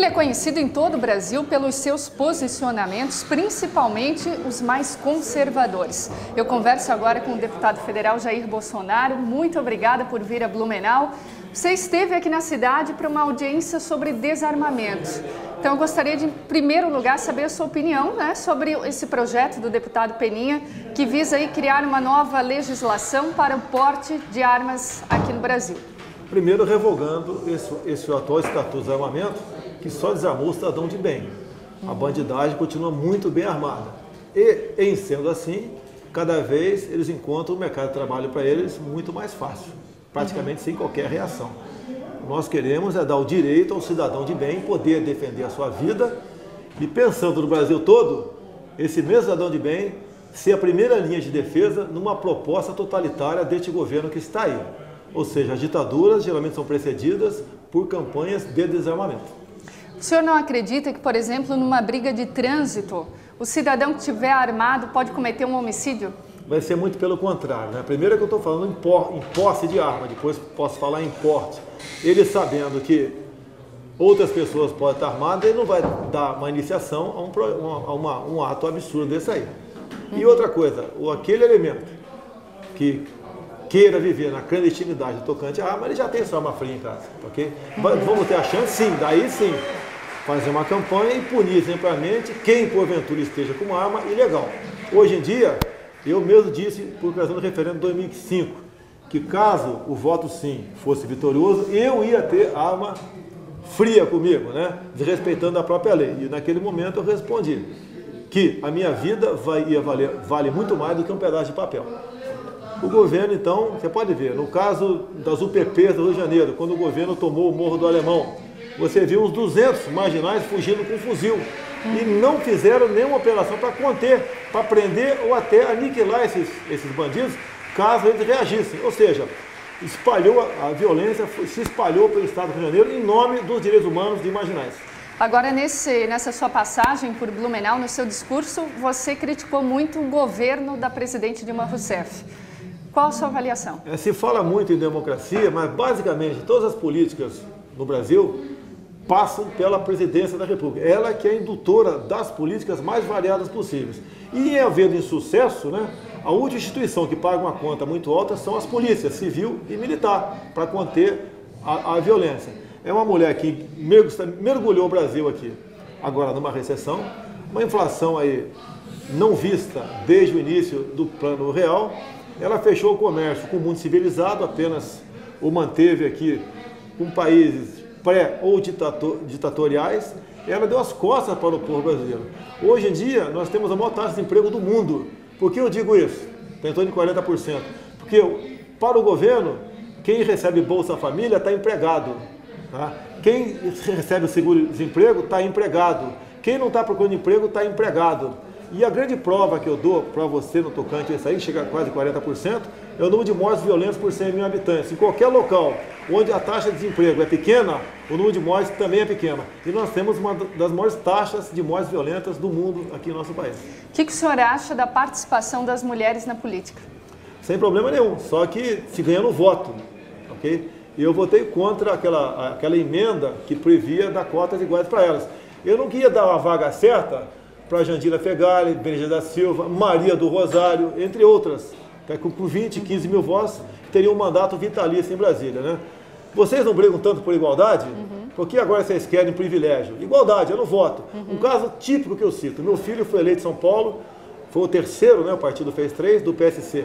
Ele é conhecido em todo o Brasil pelos seus posicionamentos, principalmente os mais conservadores. Eu converso agora com o deputado federal Jair Bolsonaro. Muito obrigada por vir a Blumenau. Você esteve aqui na cidade para uma audiência sobre desarmamento. Então, eu gostaria de, em primeiro lugar, saber a sua opinião, né, sobre esse projeto do deputado Peninha, que visa aí criar uma nova legislação para o porte de armas aqui no Brasil. Primeiro, revogando esse atual Estatuto de Desarmamento, que só desarmou o cidadão de bem. A bandidagem continua muito bem armada. E, em sendo assim, cada vez eles encontram o mercado de trabalho para eles muito mais fácil, praticamente sem qualquer reação. Nós queremos dar o direito ao cidadão de bem poder defender a sua vida e, pensando no Brasil todo, esse mesmo cidadão de bem ser a primeira linha de defesa numa proposta totalitária deste governo que está aí. Ou seja, as ditaduras geralmente são precedidas por campanhas de desarmamento. O senhor não acredita que, por exemplo, numa briga de trânsito, o cidadão que estiver armado pode cometer um homicídio? Vai ser muito pelo contrário, né? Primeiro é que eu estou falando em posse de arma, depois posso falar em porte. Ele sabendo que outras pessoas podem estar armadas, ele não vai dar uma iniciação a um ato absurdo desse aí. E outra coisa, aquele elemento que queira viver na clandestinidade do tocante à arma, ele já tem sua arma fria em casa, ok? Vamos ter a chance, sim, daí sim, fazer uma campanha e punir exemplarmente quem porventura esteja com uma arma ilegal. Hoje em dia, eu mesmo disse, por ocasião do referendo de 2005, que caso o voto sim fosse vitorioso, eu ia ter arma fria comigo, né? Desrespeitando a própria lei. E naquele momento eu respondi que a minha vida vale muito mais do que um pedaço de papel. O governo, então, você pode ver, no caso das UPPs do Rio de Janeiro, quando o governo tomou o Morro do Alemão, você viu uns 200 marginais fugindo com fuzil e não fizeram nenhuma operação para conter, para prender ou até aniquilar esses bandidos, caso eles reagissem. Ou seja, a violência se espalhou pelo estado do Rio de Janeiro em nome dos direitos humanos de marginais. Agora, nessa sua passagem por Blumenau, no seu discurso, você criticou muito o governo da presidente Dilma Rousseff. Qual a sua avaliação? Se fala muito em democracia, mas basicamente todas as políticas no Brasil passam pela presidência da República. Ela que é a indutora das políticas mais variadas possíveis. E havendo insucesso, né, a última instituição que paga uma conta muito alta são as polícias, civil e militar, para conter a violência. É uma mulher que mergulhou o Brasil aqui, agora numa recessão, uma inflação aí não vista desde o início do Plano Real. Ela fechou o comércio com o mundo civilizado, apenas o manteve aqui com países pré- ou ditatoriais. Ela deu as costas para o povo brasileiro. Hoje em dia, nós temos a maior taxa de desemprego do mundo. Por que eu digo isso? Em torno de 40%. Porque para o governo, quem recebe Bolsa Família está empregado. Tá? Quem recebe o seguro-desemprego está empregado. Quem não está procurando emprego está empregado. E a grande prova que eu dou para você no tocante a isso aí, chega a quase 40%, é o número de mortes violentas por 100 mil habitantes. Em qualquer local onde a taxa de desemprego é pequena, o número de mortes também é pequeno. E nós temos uma das maiores taxas de mortes violentas do mundo aqui no nosso país. O que o senhor acha da participação das mulheres na política? Sem problema nenhum, só que se ganhando voto, ok? E eu votei contra aquela emenda que previa dar cotas iguais para elas. Eu não queria dar uma vaga certa para Jandira Fegali, Benedita da Silva, Maria do Rosário, entre outras, que com 20, 15 mil votos teriam um mandato vitalício em Brasília, né? Vocês não brigam tanto por igualdade? Porque agora vocês querem privilégio? Igualdade, eu não voto. Um caso típico que eu cito, meu filho foi eleito em São Paulo, foi o terceiro, né, o partido fez 3, do PSC.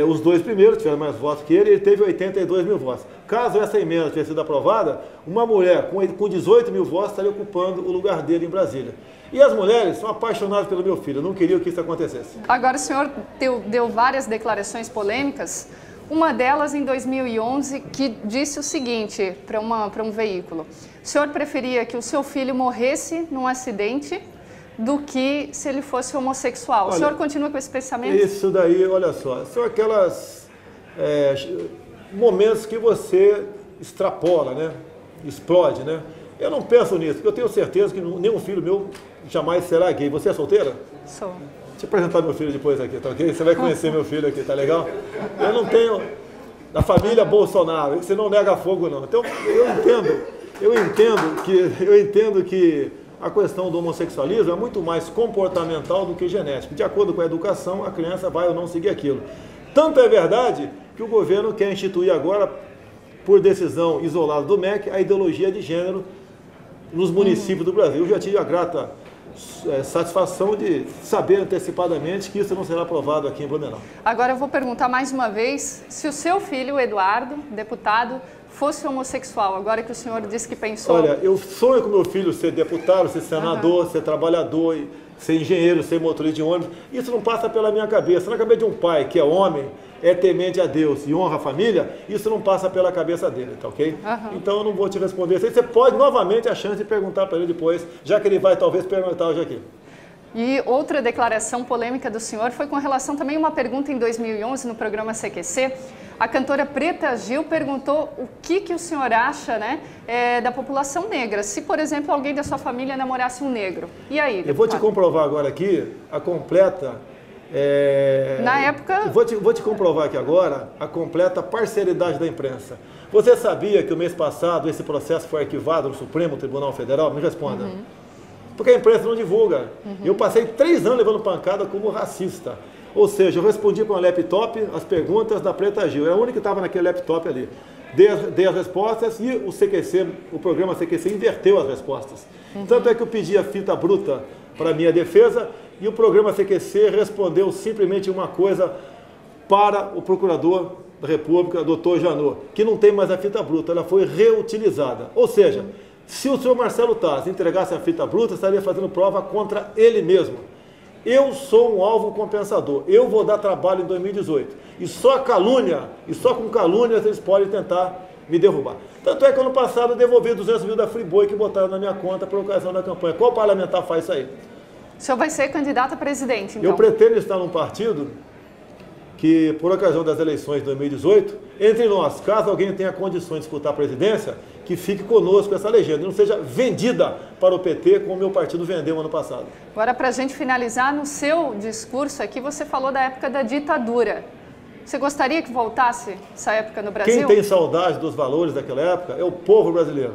Os dois primeiros tiveram mais votos que ele teve 82 mil votos. Caso essa emenda tivesse sido aprovada, uma mulher com 18 mil votos estaria ocupando o lugar dele em Brasília. E as mulheres são apaixonadas pelo meu filho, não queriam que isso acontecesse. Agora o senhor deu várias declarações polêmicas, uma delas em 2011 que disse o seguinte para um veículo: o senhor preferia que o seu filho morresse num acidente do que se ele fosse homossexual. Olha, o senhor continua com esse pensamento? Isso daí, olha só, são aquelas momentos que você extrapola, né? Explode, né? Eu não penso nisso, porque eu tenho certeza que nenhum filho meu jamais será gay. Você é solteira? Sou. Deixa eu apresentar meu filho depois aqui, tá ok? Você vai conhecer meu filho aqui, tá legal? Eu não tenho da família Bolsonaro, você não nega fogo não. Então eu entendo eu entendo que a questão do homossexualismo é muito mais comportamental do que genético. De acordo com a educação, a criança vai ou não seguir aquilo. Tanto é verdade que o governo quer instituir agora, por decisão isolada do MEC, a ideologia de gênero nos municípios do Brasil. Eu já tive a grata satisfação de saber antecipadamente que isso não será aprovado aqui em Blumenau. Agora eu vou perguntar mais uma vez, se o seu filho, Eduardo, deputado, fosse homossexual, agora que o senhor disse que pensou... Olha, eu sonho com meu filho ser deputado, ser senador, ser trabalhador, ser engenheiro, ser motorista de ônibus. Isso não passa pela minha cabeça. Na cabeça de um pai que é homem, é temente a Deus e honra a família, isso não passa pela cabeça dele, tá ok? Então eu não vou te responder. Você pode novamente a chance de perguntar para ele depois, já que ele vai talvez perguntar hoje aqui. E outra declaração polêmica do senhor foi com relação também a uma pergunta em 2011 no programa CQC. A cantora Preta Gil perguntou o que o senhor acha, né, da população negra. Se, por exemplo, alguém da sua família namorasse um negro. E aí, deputado? Eu vou te comprovar agora aqui a completa... Na época... Vou te comprovar aqui agora a completa parcialidade da imprensa. Você sabia que o mês passado esse processo foi arquivado no Supremo Tribunal Federal? Me responda. Porque a imprensa não divulga. Eu passei 3 anos levando pancada como racista. Ou seja, eu respondi para um laptop as perguntas da Preta Gil. É a única que estava naquele laptop ali. Dei as respostas e o CQC, o programa CQC, inverteu as respostas. Tanto é que eu pedi a fita bruta para a minha defesa e o programa CQC respondeu simplesmente uma coisa para o procurador da República, doutor Janot, que não tem mais a fita bruta, ela foi reutilizada. Ou seja, se o senhor Marcelo Taz entregasse a fita bruta, estaria fazendo prova contra ele mesmo. Eu sou um alvo compensador, eu vou dar trabalho em 2018. E só calúnia, e só com calúnias eles podem tentar me derrubar. Tanto é que ano passado eu devolvi 200 mil da Friboi que botaram na minha conta por ocasião da campanha. Qual parlamentar faz isso aí? O senhor vai ser candidato a presidente, então? Eu pretendo estar num partido que, por ocasião das eleições de 2018, entre nós, caso alguém tenha condições de disputar a presidência, que fique conosco essa legenda, e não seja vendida para o PT como o meu partido vendeu ano passado. Agora, para a gente finalizar, no seu discurso aqui, você falou da época da ditadura. Você gostaria que voltasse essa época no Brasil? Quem tem saudade dos valores daquela época é o povo brasileiro.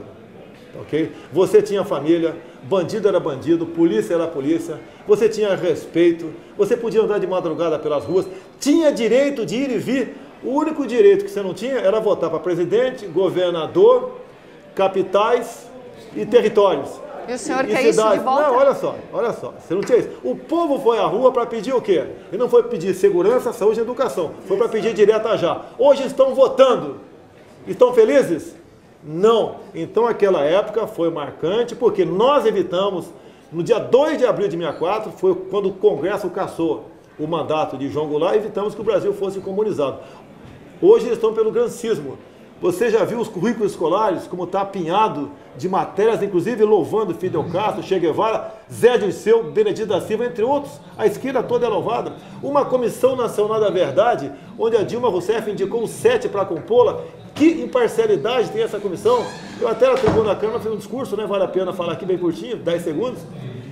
Okay? Você tinha família, bandido era bandido, polícia era polícia, você tinha respeito, você podia andar de madrugada pelas ruas, tinha direito de ir e vir. O único direito que você não tinha era votar para presidente, governador, capitais e territórios. E o senhor quer isso de volta? Não, olha só, você não tinha isso. O povo foi à rua para pedir o quê? Ele não foi pedir segurança, saúde e educação, foi para pedir direto já. Hoje estão votando. Estão felizes? Não. Então aquela época foi marcante, porque nós evitamos, no dia 2 de abril de 64, foi quando o Congresso cassou o mandato de João Goulart, evitamos que o Brasil fosse comunizado. Hoje eles estão pelo grancismo. Você já viu os currículos escolares, como está apinhado de matérias, inclusive louvando Fidel Castro, Che Guevara, Zé Dirceu, Benedito da Silva, entre outros. A esquerda toda é louvada. Uma comissão nacional da verdade, onde a Dilma Rousseff indicou 7 para compô-la. Que imparcialidade tem essa comissão? Eu até na tribuna da Câmara fiz um discurso, né? Vale a pena falar aqui bem curtinho, 10 segundos.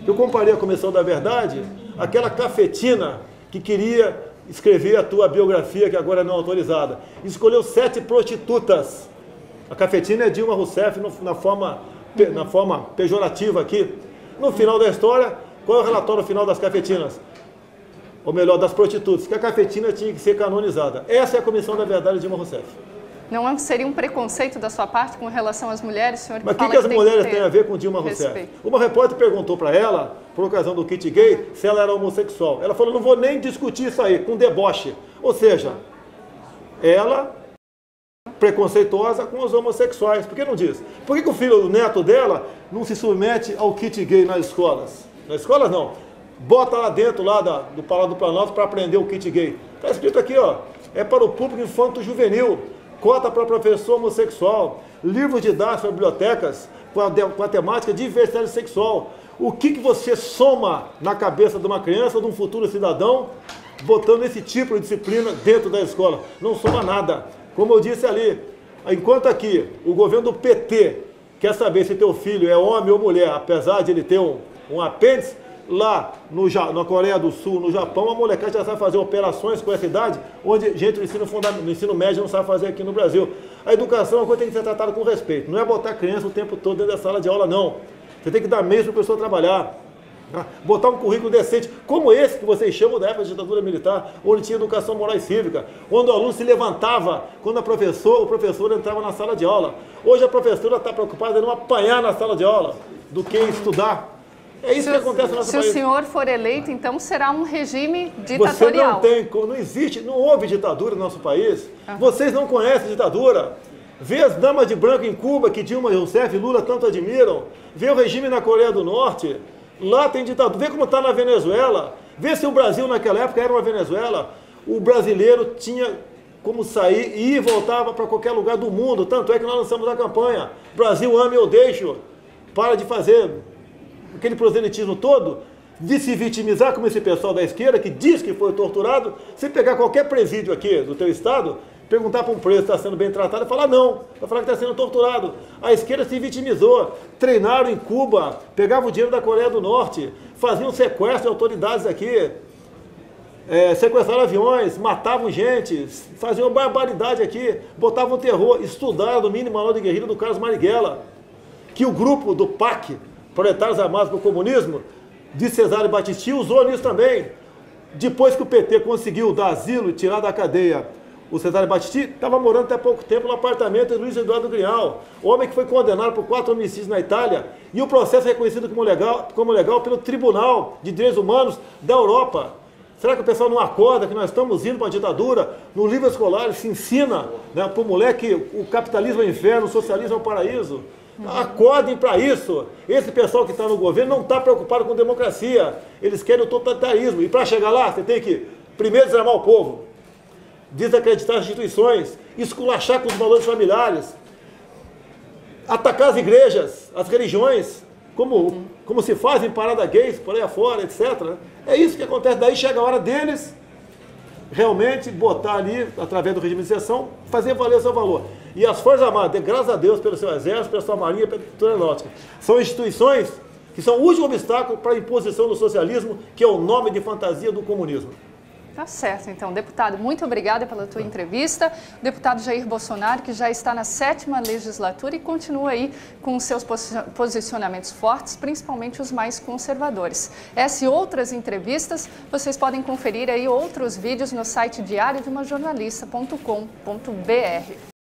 Eu comparei a comissão da verdade, aquela cafetina que queria escrever a tua biografia, que agora não é autorizada. Escolheu 7 prostitutas. A cafetina é Dilma Rousseff na forma pejorativa aqui. No final da história, qual é o relatório final das cafetinas? Ou melhor, das prostitutas, que a cafetina tinha que ser canonizada. Essa é a comissão da verdade de Dilma Rousseff. Não seria um preconceito da sua parte com relação às mulheres, senhor? Mas o que as mulheres têm a ver com Dilma Rousseff? Uma repórter perguntou para ela, por ocasião do kit gay, se ela era homossexual. Ela falou, não vou nem discutir isso aí, com deboche. Ou seja, ela preconceituosa com os homossexuais. Por que não diz? Por que o filho, o neto dela, não se submete ao kit gay nas escolas? Nas escolas não. Bota lá dentro do Palácio do Planalto para aprender o kit gay. Está escrito aqui, ó, é para o público infanto-juvenil. Cota para professor homossexual, livros didáticos para bibliotecas com a temática de diversidade sexual. O que você soma na cabeça de uma criança, de um futuro cidadão, botando esse tipo de disciplina dentro da escola? Não soma nada. Como eu disse ali, enquanto aqui o governo do PT quer saber se teu filho é homem ou mulher, apesar de ele ter um apêndice, Lá na Coreia do Sul, no Japão, a molecada já sabe fazer operações com essa idade, onde gente no ensino médio não sabe fazer aqui no Brasil. A educação é uma coisa que tem que ser tratada com respeito. Não é botar a criança o tempo todo dentro da sala de aula, não. Você tem que dar meios para a pessoa trabalhar. Botar um currículo decente, como esse que vocês chamam da época da ditadura militar, onde tinha educação moral e cívica, onde o aluno se levantava quando o professor entrava na sala de aula. Hoje a professora está preocupada em não apanhar na sala de aula do que estudar. É isso que acontece no nosso país. Se o senhor for eleito, então será um regime ditatorial. Não existe, não houve ditadura no nosso país. Vocês não conhecem ditadura. Vê as damas de branco em Cuba, que Dilma Rousseff e Lula tanto admiram. Vê o regime na Coreia do Norte. Lá tem ditadura. Vê como está na Venezuela. Vê se o Brasil naquela época era uma Venezuela. O brasileiro tinha como sair e ir e voltava para qualquer lugar do mundo. Tanto é que nós lançamos a campanha. Brasil ame ou deixo. Para de fazer aquele proselitismo todo, de se vitimizar como esse pessoal da esquerda que diz que foi torturado. Se pegar qualquer presídio aqui do teu estado, perguntar para um preso se está sendo bem tratado, e falar não, vai falar que está sendo torturado. A esquerda se vitimizou, treinaram em Cuba, pegavam o dinheiro da Coreia do Norte, faziam sequestro de autoridades aqui, sequestraram aviões, matavam gente, faziam barbaridade aqui, botavam terror, estudaram no mínimo manual de guerrilha do Carlos Marighella, que o grupo do PAC, Proletários Armados pelo Comunismo, de Cesare Battisti, usou nisso também. Depois que o PT conseguiu dar asilo e tirar da cadeia o Cesare Battisti, estava morando até pouco tempo no apartamento de Luiz Eduardo Grial, homem que foi condenado por 4 homicídios na Itália, e o processo é reconhecido como legal pelo Tribunal de Direitos Humanos da Europa. Será que o pessoal não acorda que nós estamos indo para a ditadura? No livro escolar se ensina, né, para o moleque o capitalismo é o inferno, o socialismo é o paraíso. Acordem para isso. Esse pessoal que está no governo não está preocupado com democracia. Eles querem o totalitarismo. E para chegar lá, você tem que primeiro desarmar o povo, desacreditar as instituições, esculachar com os valores familiares, atacar as igrejas, as religiões, como se faz em parada gays, por aí afora, etc. É isso que acontece. Daí chega a hora deles realmente botar ali, através do regime de exceção, fazer valer o seu valor. E as Forças Armadas, graças a Deus pelo seu Exército, pela sua Marinha, pela sua Aeronáutica, são instituições que são o último obstáculo para a imposição do socialismo, que é o nome de fantasia do comunismo. Tá certo, então. Deputado, muito obrigada pela tua entrevista. O deputado Jair Bolsonaro, que já está na 7ª legislatura e continua aí com os seus posicionamentos fortes, principalmente os mais conservadores. Essa e outras entrevistas, vocês podem conferir aí outros vídeos no site diariodemajornalista.com.br.